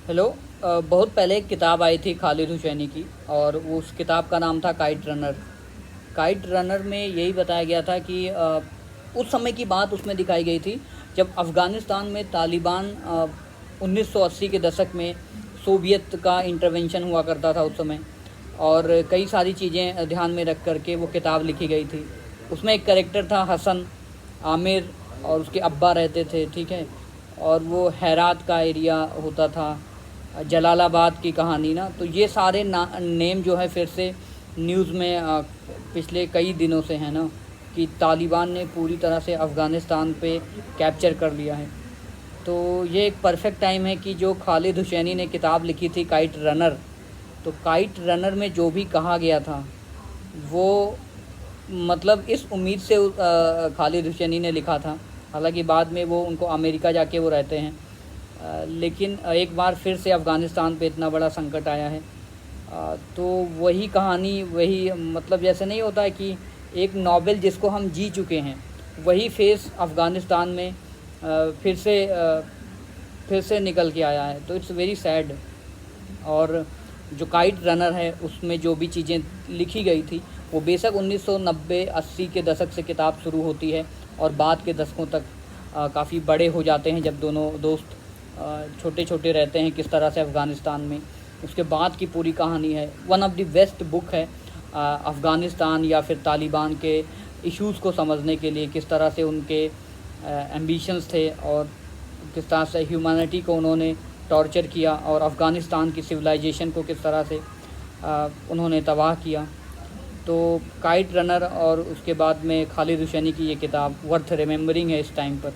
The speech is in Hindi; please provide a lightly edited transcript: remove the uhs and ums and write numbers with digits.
हेलो। बहुत पहले एक किताब आई थी खालिद हुसैनी की, और उस किताब का नाम था काइट रनर। काइट रनर में यही बताया गया था कि उस समय की बात उसमें दिखाई गई थी जब अफ़गानिस्तान में तालिबान 1980 के दशक में सोवियत का इंटरवेंशन हुआ करता था उस समय। और कई सारी चीज़ें ध्यान में रख कर के वो किताब लिखी गई थी। उसमें एक कैरेक्टर था हसन आमिर, और उसके अब्बा रहते थे, ठीक है। और वो हैरात का एरिया होता था, जलालाबाद की कहानी ना। तो ये सारे नेम जो है फिर से न्यूज़ में पिछले कई दिनों से है ना, कि तालिबान ने पूरी तरह से अफ़गानिस्तान पे कैप्चर कर लिया है। तो ये एक परफेक्ट टाइम है कि जो खालिद हुसैनी ने किताब लिखी थी काइट रनर, तो काइट रनर में जो भी कहा गया था वो मतलब इस उम्मीद से खालिद हुसैनी ने लिखा था। हालांकि बाद में वो उनको अमेरिका जाके वो रहते हैं, लेकिन एक बार फिर से अफ़गानिस्तान पे इतना बड़ा संकट आया है। तो वही कहानी, वही मतलब जैसे नहीं होता है कि एक नॉवेल जिसको हम जी चुके हैं, वही फेस अफ़गानिस्तान में फिर से निकल के आया है। तो इट्स वेरी सैड। और जो काइट रनर है उसमें जो भी चीज़ें लिखी गई थी वो बेशक 1990-80 के दशक से किताब शुरू होती है, और बाद के दशकों तक काफ़ी बड़े हो जाते हैं जब दोनों दोस्त छोटे छोटे रहते हैं किस तरह से अफ़गानिस्तान में। उसके बाद की पूरी कहानी है। One of the best book है अफ़गानिस्तान या फिर तालिबान के इश्यूज़ को समझने के लिए, किस तरह से उनके एम्बिशंस थे और किस तरह से ह्यूमैनिटी को उन्होंने टॉर्चर किया, और अफ़गानिस्तान की सिविलाइजेशन को किस तरह से उन्होंने तबाह किया। तो काइट रनर और उसके बाद में खालिद हुसैनी की ये किताब वर्थ रिमेंबरिंग है इस टाइम पर।